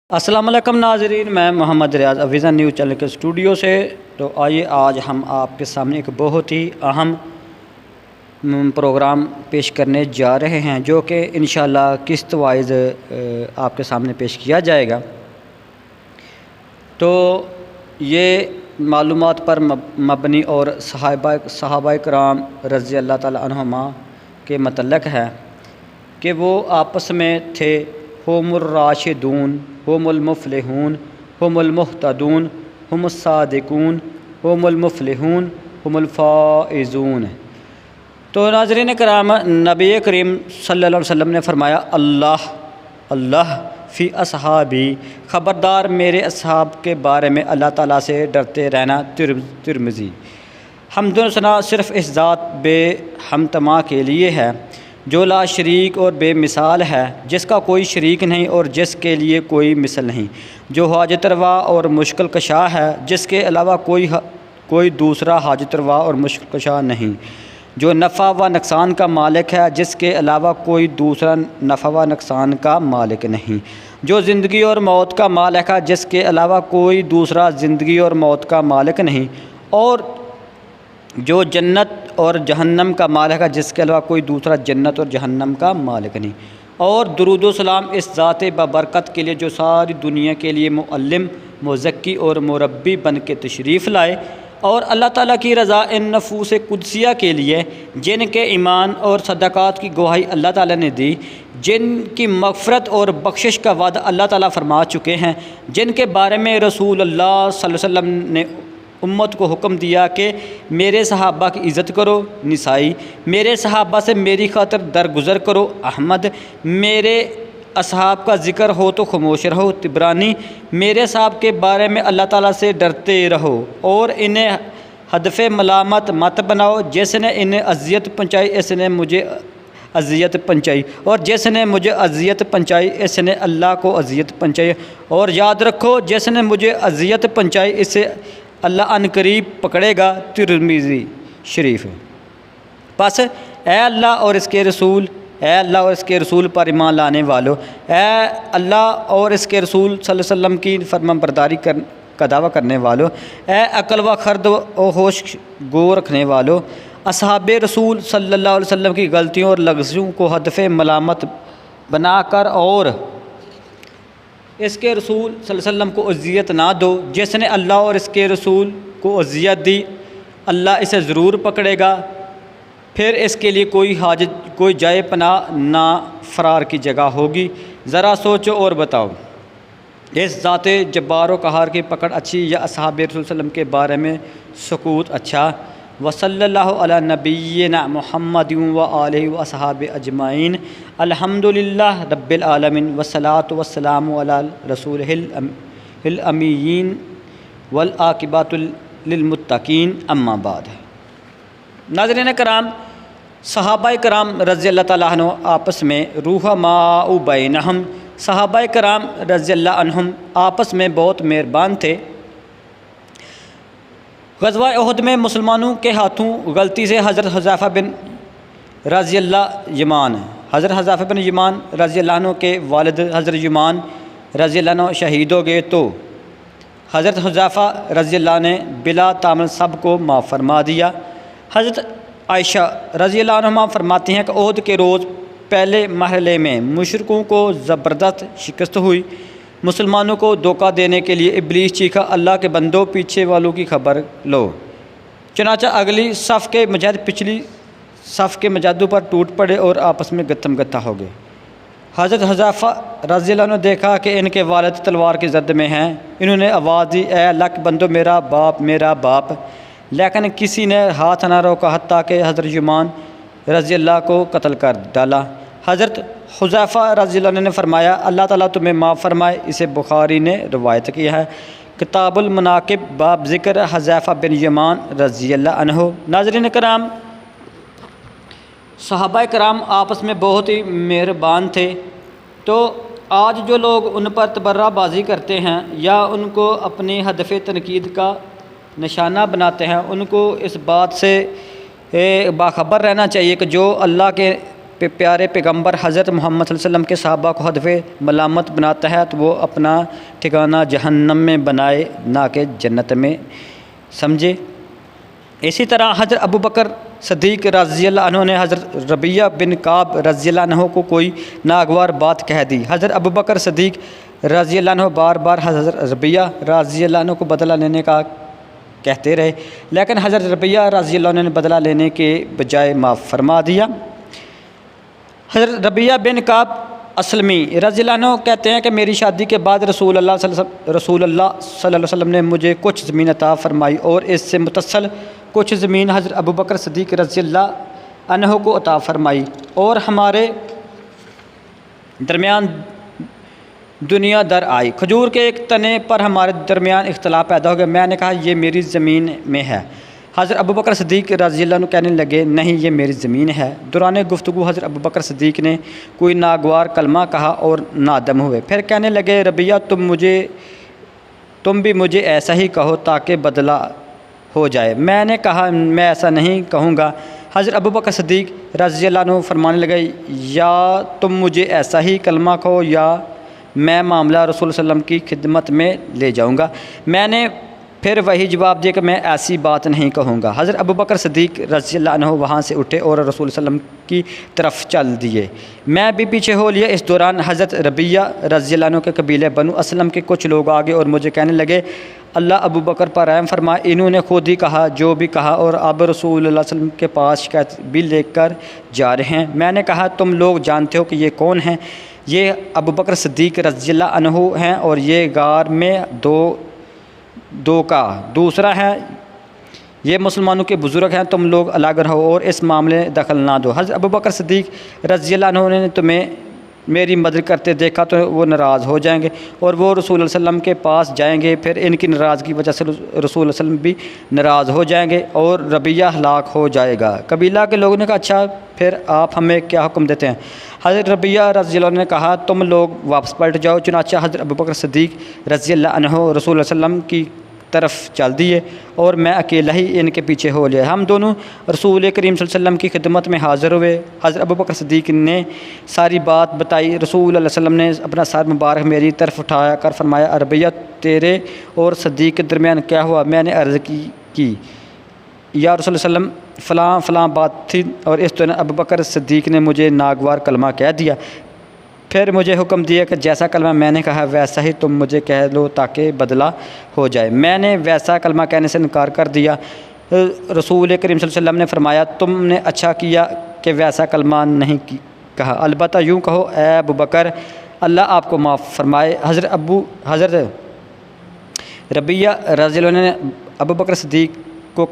السلام علیکم ناظرین، میں محمد ریاض ویژن نیوز چینل کے اسٹوڈیو سے۔ تو آئیے آج ہم آپ کے سامنے ایک بہت ہی اہم پروگرام پیش کرنے جا رہے ہیں، جو کہ انشاءاللہ قسط وائز آپ کے سامنے پیش کیا جائے گا۔ تو یہ معلومات پر مبنی اور صحابہ کرام رضی اللہ تعالی عنہما کے متعلق ہے کہ وہ آپس میں تھے ہم الراشدون، ہم المفلحون، ہم المہتدون، ہم الصادقون، ہم المفلحون، ہم الفائزون۔ تو ناظرین کرام، نبی کریم صلی اللہ علیہ وسلم نے فرمایا اللہ فی اصحابی، خبردار میرے اصحاب کے بارے میں اللہ تعالیٰ سے ڈرتے رہنا۔ ترمذی۔ حمد و ثنا صرف اس ذات بے ہمتما کے لیے ہے جو لا شریک اور بے مثال ہے، جس کا کوئی شریک نہیں اور جس کے لیے کوئی مثل نہیں، جو حاجت روا اور مشکل کشا ہے، جس کے علاوہ کوئی دوسرا حاجت روا اور مشکل کشا نہیں، جو نفع و نقصان کا مالک ہے، جس کے علاوہ کوئی دوسرا نفع و نقصان کا مالک نہیں، جو زندگی اور موت کا مالک ہے، جس کے علاوہ کوئی دوسرا زندگی اور موت کا مالک نہیں، اور جو جنت اور جہنم کا مالک ہے، جس کے علاوہ کوئی دوسرا جنت اور جہنم کا مالک نہیں۔ اور درود و سلام اس ذات بابرکت کے لیے جو ساری دنیا کے لیے معلم، مزکی اور مربی بن کے تشریف لائے، اور اللہ تعالیٰ کی رضا ان نفوس قدسیہ کے لیے جن کے ایمان اور صدقات کی گواہی اللہ تعالیٰ نے دی، جن کی مغفرت اور بخشش کا وعدہ اللہ تعالیٰ فرما چکے ہیں، جن کے بارے میں رسول اللہ صلی اللہ علیہ وسلم نے امت کو حکم دیا کہ میرے صحابہ کی عزت کرو، نسائی، میرے صحابہ سے میری خاطر درگزر کرو، احمد، میرے اصحاب کا ذکر ہو تو خاموش رہو، طبرانی، میرے صحاب کے بارے میں اللہ تعالیٰ سے ڈرتے رہو اور انہیں ہدف ملامت مت بناؤ، جس نے انہیں اذیت پہنچائی اس نے مجھے اذیت پہنچائی، اور جس نے مجھے اذیت پہنچائی اس نے اللہ کو اذیت پہنچائی، اور یاد رکھو جس نے مجھے اذیت پہنچائی اسے اللہ ان قریب پکڑے گا۔ ترمذی شریف۔ پس اے اللہ اور اس کے رسول، اے اللہ اور اس کے رسول پر ایمان لانے والو، اے اللہ اور اس کے رسول صلی اللہ علیہ وسلم کی فرمانبرداری کا دعویٰ کرنے والو، اے عقل و خرد و ہوش گو رکھنے والو، اصحاب رسول صلی اللہ علیہ وسلم کی غلطیوں اور لغزشوں کو ہدف ملامت بنا کر اور اس کے رسول صلی اللہ علیہ وسلم کو اذیت نہ دو۔ جس نے اللہ اور اس کے رسول کو اذیت دی اللہ اسے ضرور پکڑے گا، پھر اس کے لیے کوئی جائے پناہ نہ فرار کی جگہ ہوگی۔ ذرا سوچو اور بتاؤ، اس ذات جبار و قہار کی پکڑ اچھی یا اصحاب رسول صلی اللہ علیہ وسلم کے بارے میں سکوت اچھا؟ وصلی اللہ علی نبینا محمد و آلہ و اصحاب اجمعین، الحمد للہ رب العالمین، والصلاۃ والسلام علی رسول الامین والعاقبۃ للمتقین، اما بعد۔ ناظرین کرام، صحابہ کرام رضی اللہ تعالیٰ عنہ آپس میں رحماء بینہم، صحابہ کرام رضی اللہ عنہم آپس میں بہت مہربان تھے۔ غزوہ احد میں مسلمانوں کے ہاتھوں غلطی سے حضرت حذیفہ بن رضی اللہ یمان رضی اللہ عنہ کے والد حضرت یمان رضی اللہ عنہ شہید ہو گئے، تو حضرت حذیفہ رضی اللہ نے بلا تعمل سب کو معاف فرما دیا۔ حضرت عائشہ رضی اللہ عنہ فرماتی ہیں کہ احد کے روز پہلے مرحلے میں مشرکوں کو زبردست شکست ہوئی، مسلمانوں کو دھوکہ دینے کے لیے ابلیس چیخا، اللہ کے بندوں پیچھے والوں کی خبر لو۔ چنانچہ اگلی صف کے مجاہد پچھلی صف کے مجاہدوں پر ٹوٹ پڑے اور آپس میں گتم گتہ ہو گئے۔ حضرت حذیفہ رضی اللہ عنہ دیکھا کہ ان کے والد تلوار کی زد میں ہیں، انہوں نے آواز دی، اے اللہ کے بندوں، میرا باپ میرا باپ، لیکن کسی نے ہاتھ نہ روکا حتیٰ کہ حضرت یمان رضی اللہ کو قتل کر ڈالا۔ حضرت حذیفہ رضی اللہ عنہ نے فرمایا، اللہ تعالیٰ تمہیں معاف فرمائے۔ اسے بخاری نے روایت کیا ہے۔ کتاب المناقب، باب ذکر حذیفہ بن یمان رضی اللہ عنہ۔ ناظرین کرام، صحابہ کرام آپس میں بہت ہی مہربان تھے، تو آج جو لوگ ان پر تبرہ بازی کرتے ہیں یا ان کو اپنی ہدف تنقید کا نشانہ بناتے ہیں، ان کو اس بات سے باخبر رہنا چاہیے کہ جو اللہ کے پیارے پیغمبر حضرت محمد صلی اللہ علیہ وسلم کے صحابہ کو ہدف ملامت بناتا ہے تو وہ اپنا ٹھکانہ جہنم میں بنائے نہ کہ جنت میں سمجھے۔ اسی طرح حضرت ابو بکر صدیق رضی اللہ عنہ نے حضرت ربیہ بن کعب رضی اللہ عنہ کو کوئی ناگوار بات کہہ دی۔ حضرت ابو بکر صدیق رضی اللہ عنہ بار بار حضرت ربیہ رضی اللہ عنہ کو بدلہ لینے کا کہتے رہے، لیکن حضرت ربیہ رضی اللہ عنہ نے بدلہ لینے کے بجائے معاف فرما دیا۔ حضرت ربیہ بن کعب اسلمی رضی اللہ عنہ کہتے ہیں کہ میری شادی کے بعد رسول اللہ صلی اللہ علیہ وسلم نے مجھے کچھ زمین عطا فرمائی اور اس سے متصل کچھ زمین حضرت ابو بکر صدیق رضی اللہ عنہ کو عطا فرمائی، اور ہمارے درمیان دنیا در آئی۔ کھجور کے ایک تنے پر ہمارے درمیان اختلاف پیدا ہو گیا، میں نے کہا یہ میری زمین میں ہے۔ حضرت ابو بکر صدیق رضی اللہ عنہ کہنے لگے نہیں یہ میری زمین ہے۔ دوران گفتگو حضرت ابو بکر صدیق نے کوئی ناگوار کلمہ کہا اور نادم ہوئے، پھر کہنے لگے ربیہ تم بھی مجھے ایسا ہی کہو تاکہ بدلہ ہو جائے۔ میں نے کہا میں ایسا نہیں کہوں گا۔ حضرت ابو بکر صدیق رضی اللہ عنہ فرمانے لگے یا تم مجھے ایسا ہی کلمہ کہو یا میں معاملہ رسول صلی اللہ علیہ وسلم کی خدمت میں لے جاؤں گا۔ میں نے پھر وہی جواب دیا کہ میں ایسی بات نہیں کہوں گا۔ حضرت ابو بکر صدیق رضی اللہ عنہ وہاں سے اٹھے اور رسول صلی اللہ علیہ وسلم کی طرف چل دیے، میں بھی پیچھے ہو لیا۔ اس دوران حضرت ربیہ رضی اللہ عنہ کے قبیلے بنو اسلم کے کچھ لوگ آگے اور مجھے کہنے لگے اللہ ابو بکر پر رحم فرمائے، انہوں نے خود ہی کہا جو بھی کہا اور اب رسول اللہ صلی اللہ علیہ وسلم کے پاس شکایت بھی لے کر جا رہے ہیں۔ میں نے کہا تم لوگ جانتے ہو کہ یہ کون ہیں؟ یہ ابو بکر صدیق رضی اللہ عنہ ہیں اور یہ غار میں دو کا دوسرا ہے، یہ مسلمانوں کے بزرگ ہیں، تم لوگ الگ رہو اور اس معاملے میں دخل نہ دو۔ حضرت ابو بکر صدیق رضی اللہ عنہ نے تمہیں میری مدد کرتے دیکھا تو وہ ناراض ہو جائیں گے اور وہ رسول اللہ علیہ وسلم کے پاس جائیں گے، پھر ان کی ناراضگی کی وجہ سے رسول اللہ علیہ وسلم بھی ناراض ہو جائیں گے اور ربیہ ہلاک ہو جائے گا۔ قبیلہ کے لوگوں نے کہا اچھا پھر آپ ہمیں کیا حکم دیتے ہیں؟ حضرت ربیہ رضی اللہ عنہ نے کہا تم لوگ واپس پلٹ جاؤ۔ چنانچہ حضرت ابو بکر صدیق رضی اللہ عنہ رسول اللہ علیہ وسلم کی طرف چل دیے اور میں اکیلا ہی ان کے پیچھے ہو لیا۔ ہم دونوں رسول کریم صلی اللہ علیہ وسلم کی خدمت میں حاضر ہوئے۔ حضرت ابو بکر صدیق نے ساری بات بتائی۔ رسول اللہ علیہ وسلم نے اپنا سر مبارک میری طرف اٹھایا کر فرمایا ربیہ تیرے اور صدیق کے درمیان کیا ہوا؟ میں نے عرض کی یا رسول اللہ علیہ وسلم فلاں فلاں بات تھی، اور اس دوران ابو بکر صدیق نے مجھے ناگوار کلمہ کہہ دیا، پھر مجھے حکم دیا کہ جیسا کلمہ میں نے کہا ویسا ہی تم مجھے کہہ لو تاکہ بدلہ ہو جائے۔ میں نے ویسا کلمہ کہنے سے انکار کر دیا۔ رسول کریم صلی اللہ علیہ وسلم نے فرمایا تم نے اچھا کیا کہ ویسا کلمہ نہیں کہا، البتہ یوں کہو اے ابو بکر اللہ آپ کو معاف فرمائے۔ حضرت ربیہ رضی اللہ عنہ نے ابو بکر صدیق کو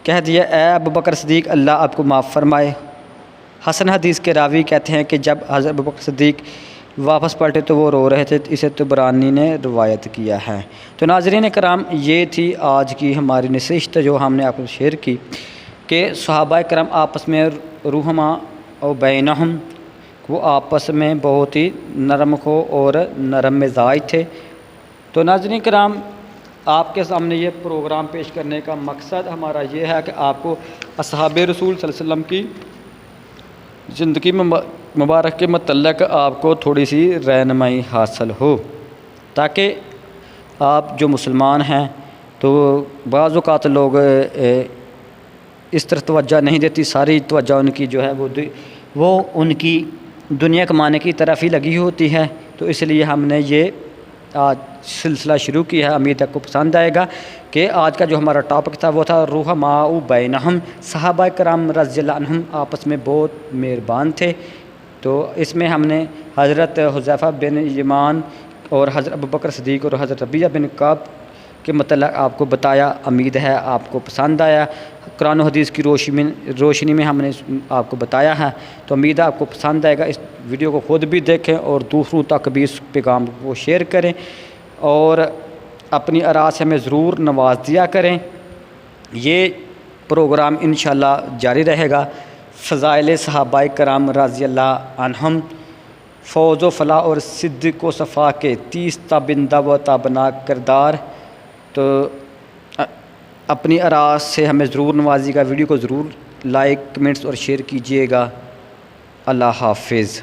کہہ دیا اے ابو بکر صدیق اللہ آپ کو معاف فرمائے۔ حسن حدیث کے راوی کہتے ہیں کہ جب حضرت ابو بکر صدیق واپس پلٹے تو وہ رو رہے تھے، اسے طبرانی نے روایت کیا ہے۔ تو ناظرین کرام یہ تھی آج کی ہماری نشست جو ہم نے آپ کو شیئر کی کہ صحابہ کرام آپس میں رحما و بینہم، وہ آپس میں بہت ہی نرم خو اور نرم مزاج تھے۔ تو ناظرین کرام آپ کے سامنے یہ پروگرام پیش کرنے کا مقصد ہمارا یہ ہے کہ آپ کو اصحاب رسول صلی اللہ علیہ وسلم کی زندگی مبارک کے متعلق آپ کو تھوڑی سی رہنمائی حاصل ہو، تاکہ آپ جو مسلمان ہیں تو بعض اوقات لوگ اس طرح توجہ نہیں دیتی، ساری توجہ ان کی جو ہے وہ ان کی دنیا کمانے کی طرف ہی لگی ہوتی ہے۔ تو اس لیے ہم نے یہ آج سلسلہ شروع کیا ہے، امید آپ کو پسند آئے گا کہ آج کا جو ہمارا ٹاپک تھا وہ تھا رحماء بینہم، صحابہ کرام رضی اللہ عنہم آپس میں بہت مہربان تھے۔ تو اس میں ہم نے حضرت حذیفہ بن یمان اور حضرت ابو بکر صدیق اور حضرت ربیہ بن کعب کے متعلق آپ کو بتایا، امید ہے آپ کو پسند آیا۔ قرآن و حدیث کی روشنی میں ہم نے آپ کو بتایا ہے، تو امید ہے آپ کو پسند آئے گا۔ اس ویڈیو کو خود بھی دیکھیں اور دوسروں تک بھی اس پیغام کو شیئر کریں اور اپنی آراء سے ہمیں ضرور نواز دیا کریں۔ یہ پروگرام انشاءاللہ جاری رہے گا۔ فضائل صحابہ کرام رضی اللہ عنہم، فوز و فلاح اور صدق و صفا کے 30 تابندہ و تابناک کردار، تو اپنی آراء سے ہمیں ضرور نوازی گا۔ ویڈیو کو ضرور لائک کمنٹس اور شیئر کیجیے گا۔ اللہ حافظ۔